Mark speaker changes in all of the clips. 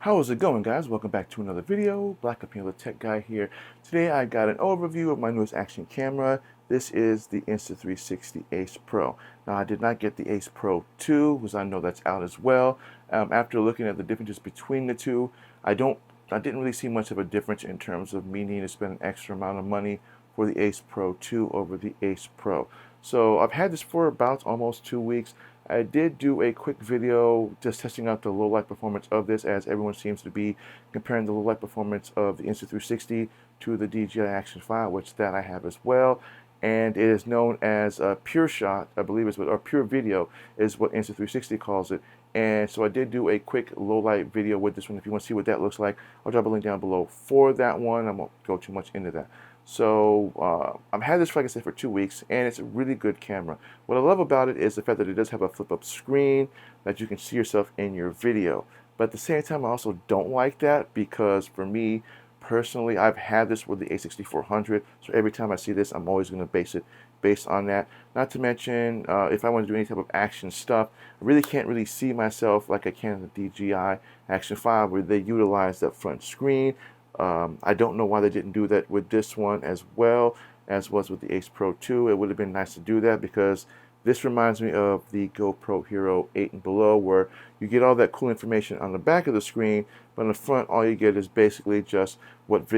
Speaker 1: How's it going, guys? Welcome back to another video. Black Appeal Tech Guy here. Today I got an overview of my newest action camera. This is the Insta360 Ace Pro. Now I did not get the Ace Pro 2 because I know that's out as well. After looking at the differences between the two, I didn't really see much of a difference in terms of me needing to spend an extra amount of money for the Ace Pro 2 over the Ace Pro. So I've had this for about almost 2 weeks. I did do a quick video just testing out the low light performance of this, as everyone seems to be comparing the low light performance of the Insta360 to the DJI Action 5, which that I have as well. And it is known as Pure Shot, I believe is what, or Pure Video is what Insta360 calls it. And so I did do a quick low light video with this one. If you want to see what that looks like, I'll drop a link down below for that one. I won't go too much into that. So I've had this, like I said, for 2 weeks, and it's a really good camera. What I love about it is the fact that it does have a flip-up screen that you can see yourself in your video. But at the same time, I also don't like that because for me, personally, I've had this with the A6400, so every time I see this, I'm always going to base it based on that. Not to mention, if I want to do any type of action stuff, I really can't really see myself like I can in the DJI Action 5, where they utilize that front screen. I don't know why they didn't do that with this one as well as was with the Ace Pro 2. It would have been nice to do that because this reminds me of the GoPro Hero 8 and below, where you get all that cool information on the back of the screen, but on the front all you get is basically just what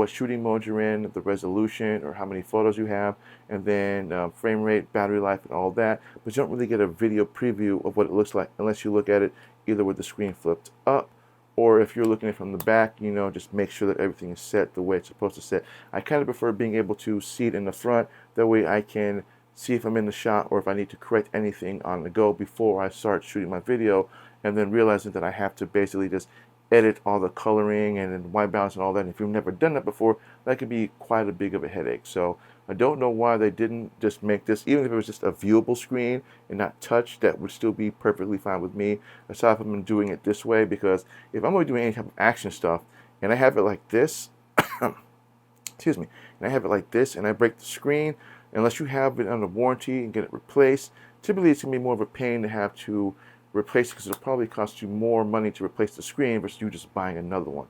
Speaker 1: shooting mode you're in, the resolution or how many photos you have, and then frame rate, battery life, and all that. But you don't really get a video preview of what it looks like unless you look at it either with the screen flipped up, or if you're looking at it from the back, just make sure that everything is set the way it's supposed to set. I kind of prefer being able to see it in the front. That way I can see if I'm in the shot or if I need to correct anything on the go before I start shooting my video, and then realizing that I have to basically just edit all the coloring and then white balance and all that. And if you've never done that before, that could be quite a big of a headache. So I don't know why they didn't just make this, even if it was just a viewable screen and not touch, that would still be perfectly fine with me, aside from doing it this way. Because if I'm going to do any type of action stuff and I have it like this, excuse me, and I have it like this and I break the screen, unless you have it under warranty and get it replaced, typically it's going to be more of a pain to have to replace it because it'll probably cost you more money to replace the screen versus you just buying another one.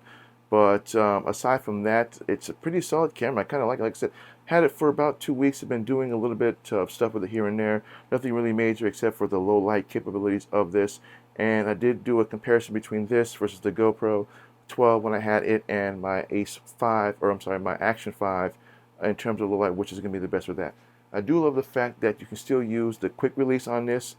Speaker 1: But aside from that, it's a pretty solid camera. I kind of like it. Like I said, had it for about 2 weeks. I've been doing a little bit of stuff with it here and there. Nothing really major except for the low light capabilities of this. And I did do a comparison between this versus the GoPro 12 when I had it and my Ace 5, or I'm sorry, my Action 5, in terms of low light, which is going to be the best with that. I do love the fact that you can still use the quick release on this.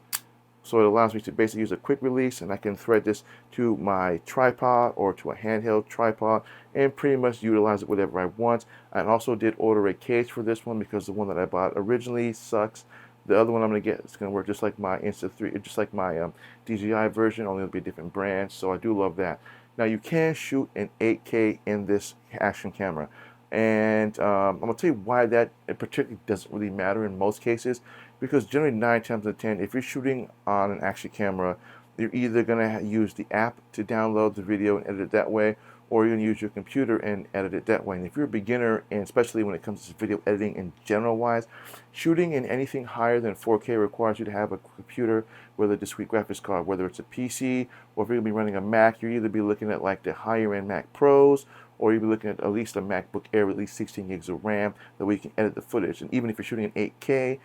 Speaker 1: So it allows me to basically use a quick release, and I can thread this to my tripod or to a handheld tripod and pretty much utilize it whatever I want. I also did order a case for this one because the one that I bought originally sucks. The other one I'm going to get is going to work just like my Insta3, just like my DJI version, only it'll be a different brand. So I do love that. Now you can shoot in 8K in this action camera. And I'm going to tell you why that in particular doesn't really matter in most cases, because generally 9 times out of 10, if you're shooting on an action camera, you're either going to use the app to download the video and edit it that way, or you're going to use your computer and edit it that way. And if you're a beginner, and especially when it comes to video editing in general wise, shooting in anything higher than 4K requires you to have a computer with a discrete graphics card, whether it's a PC or if you're going to be running a Mac. You're either be looking at like the higher end Mac Pros, or you'll be looking at least a MacBook Air with at least 16 gigs of RAM, that way you can edit the footage. And even if you're shooting in 8K,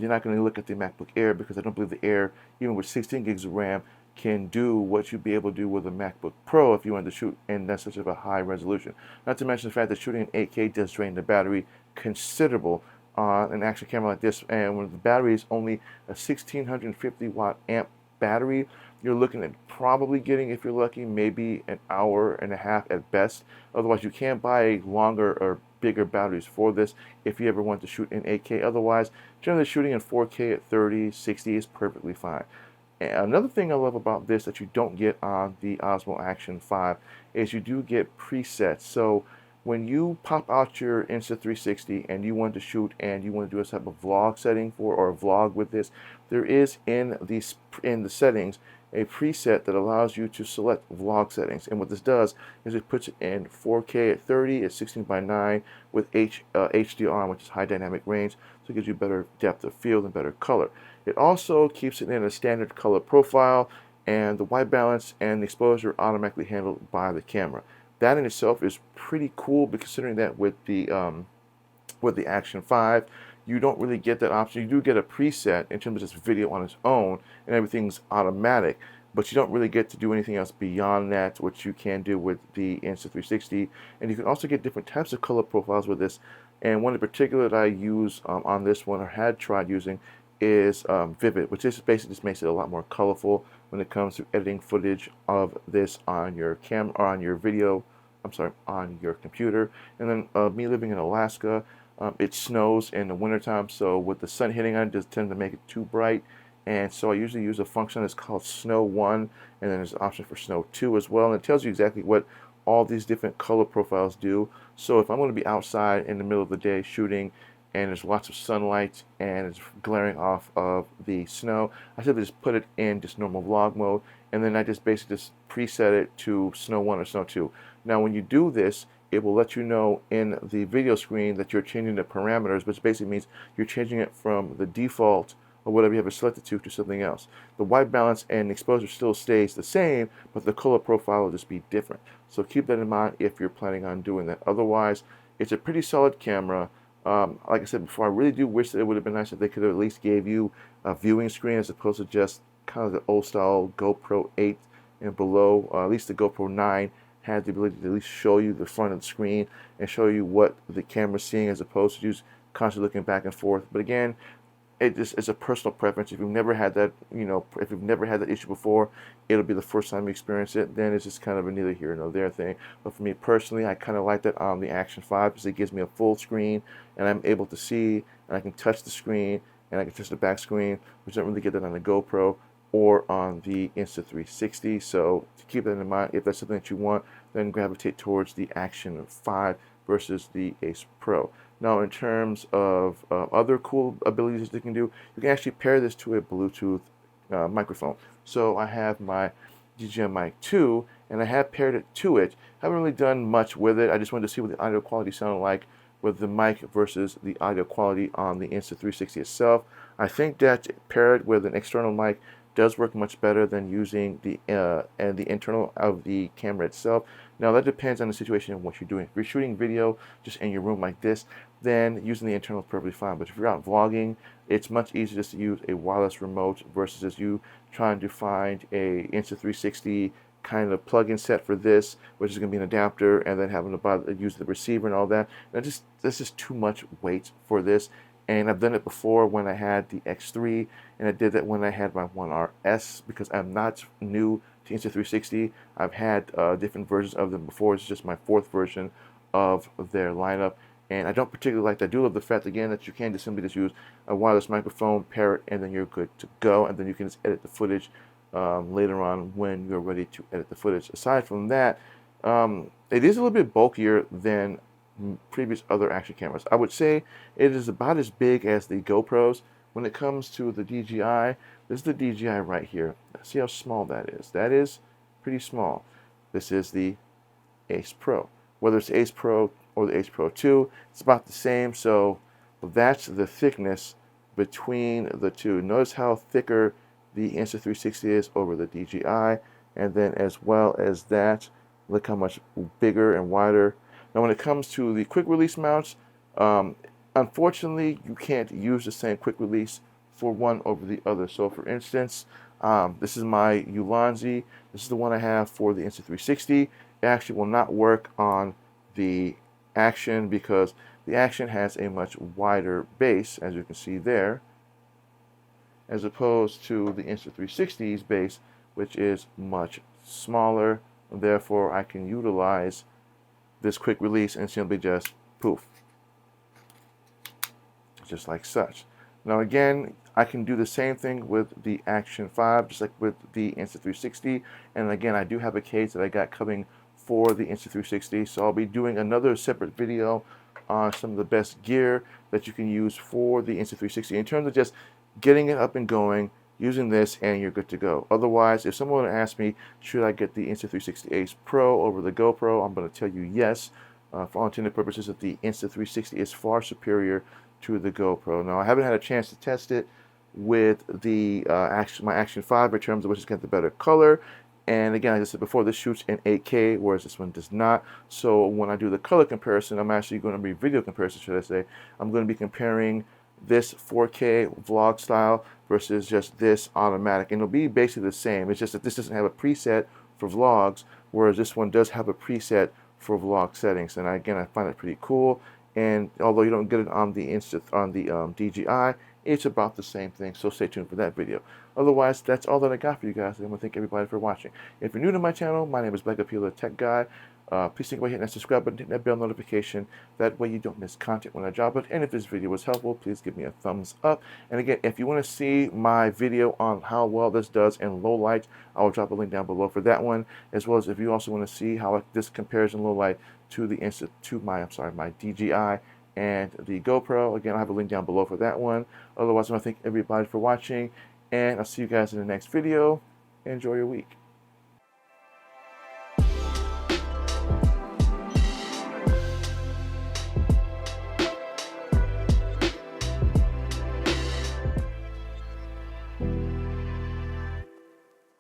Speaker 1: you're not going to look at the MacBook Air, because I don't believe the Air, even with 16 gigs of RAM, can do what you'd be able to do with a MacBook Pro if you wanted to shoot in that such of a high resolution. Not to mention the fact that shooting in 8K does drain the battery considerable on an action camera like this. And when the battery is only a 1650 watt amp battery, you're looking at probably getting, if you're lucky, maybe an hour and a half at best. Otherwise, you can buy longer or bigger batteries for this if you ever want to shoot in 8K. Otherwise, generally shooting in 4K at 30, 60 is perfectly fine. And another thing I love about this that you don't get on the Osmo Action 5 is you do get presets. So when you pop out your Insta360 and you want to shoot and you want to do a type of vlog setting for, or a vlog with this, there is in the settings a preset that allows you to select vlog settings. And what this does is it puts it in 4K at 30 at 16:9 with HDR, which is high dynamic range, so it gives you better depth of field and better color. It also keeps it in a standard color profile, and the white balance and the exposure are automatically handled by the camera. That in itself is pretty cool, but considering that with the Action 5, you don't really get that option. You do get a preset in terms of just video on its own, and everything's automatic, but you don't really get to do anything else beyond that, which you can do with the Insta360. And you can also get different types of color profiles with this. And one in particular that I use on this one, or had tried using, is Vivid, which is basically just makes it a lot more colorful when it comes to editing footage of this on your camera, or on your video. I'm sorry, on your computer. And then me living in Alaska, it snows in the wintertime, so with the sun hitting on it, just tends to make it too bright. And so I usually use a function that's called Snow 1, and then there's an option for Snow 2 as well, and it tells you exactly what all these different color profiles do. So if I'm going to be outside in the middle of the day shooting, and there's lots of sunlight and it's glaring off of the snow, I simply just put it in just normal vlog mode, and then I just basically just preset it to Snow 1 or Snow 2. Now when you do this, it will let you know in the video screen that you're changing the parameters, which basically means you're changing it from the default or whatever you have it selected to something else. The white balance and exposure still stays the same, but the color profile will just be different. So keep that in mind if you're planning on doing that. Otherwise, it's a pretty solid camera. Like I said before, I really do wish that it would have been nice if they could have at least gave you a viewing screen as opposed to just kind of the old style GoPro 8 and below. At least the GoPro 9 had the ability to at least show you the front of the screen and show you what the camera's seeing, as opposed to just constantly looking back and forth. But again, it's a personal preference. If you've never had that, if you've never had that issue before, it'll be the first time you experience it. Then it's just kind of a neither here nor there thing. But for me personally, I kind of like that on the Action 5 because it gives me a full screen, and I'm able to see, and I can touch the screen, and I can touch the back screen, which I don't really get that on the GoPro or on the Insta360. So to keep that in mind, if that's something that you want, then gravitate towards the Action 5 versus the Ace Pro. Now, in terms of other cool abilities that you can do, you can actually pair this to a Bluetooth microphone. So I have my DJI Mic 2, and I have paired it to it. I haven't really done much with it. I just wanted to see what the audio quality sounded like with the mic versus the audio quality on the Insta360 itself. I think that paired with an external mic does work much better than using the internal of the camera itself. Now that depends on the situation and what you're doing. If you're shooting video just in your room like this, then using the internal is perfectly fine. But if you're out vlogging, it's much easier just to use a wireless remote versus just you trying to find a Insta360 kind of plug-in set for this, which is going to be an adapter, and then having to use the receiver and all that. And that's just too much weight for this. And I've done it before when I had the X3, and I did that when I had my 1RS, because I'm not new to Insta360. I've had different versions of them before. It's just my fourth version of their lineup, and I don't particularly like that. I do love the fact, again, that you can just simply just use a wireless microphone, pair it, and then you're good to go, and then you can just edit the footage later on when you're ready to edit the footage. Aside from that, it is a little bit bulkier than previous other action cameras. I would say it is about as big as the GoPros. When it comes to the DJI, this is the DJI right here. See how small that is? That is pretty small. This is the Ace Pro. Whether it's the Ace Pro or the Ace Pro 2, it's about the same. So that's the thickness between the two. Notice how thicker the Insta360 is over the DJI, and then as well as that, look how much bigger and wider. Now when it comes to the quick release mounts, unfortunately you can't use the same quick release for one over the other. So for instance, this is my Ulanzi. This is the one I have for the Insta360. It actually will not work on the Action because the Action has a much wider base, as you can see there, as opposed to the Insta360's base, which is much smaller. Therefore, I can utilize this quick release and simply just poof, just like such. Now again, I can do the same thing with the Action 5, just like with the Insta360. And again, I do have a case that I got coming for the Insta360, so I'll be doing another separate video on some of the best gear that you can use for the Insta360 in terms of just getting it up and going, using this, and you're good to go. Otherwise, if someone were to ask me, should I get the Insta360 Ace Pro over the GoPro, I'm going to tell you yes. For all intended purposes, that the Insta360 is far superior to the GoPro. Now, I haven't had a chance to test it with the my Action 5 in terms of which is getting the better color. And again, as I said before, this shoots in 8K, whereas this one does not. So when I do the color comparison, I'm actually going to be video comparison, should I say. I'm going to be comparing this 4K vlog style versus just this automatic. And it'll be basically the same. It's just that this doesn't have a preset for vlogs, whereas this one does have a preset for vlog settings. And again, I find it pretty cool. And although you don't get it on the DJI, it's about the same thing. So stay tuned for that video. Otherwise, that's all that I got for you guys. I want to thank everybody for watching. If you're new to my channel, my name is Black Appeal, the Tech Guy. Please think about hitting that subscribe button, hitting that bell notification. That way you don't miss content when I drop it. And if this video was helpful, please give me a thumbs up. And again, if you want to see my video on how well this does in low light, I will drop a link down below for that one. As well as if you also want to see how this compares in low light to my DJI and the GoPro. Again, I have a link down below for that one. Otherwise, I want to thank everybody for watching, and I'll see you guys in the next video. Enjoy your week.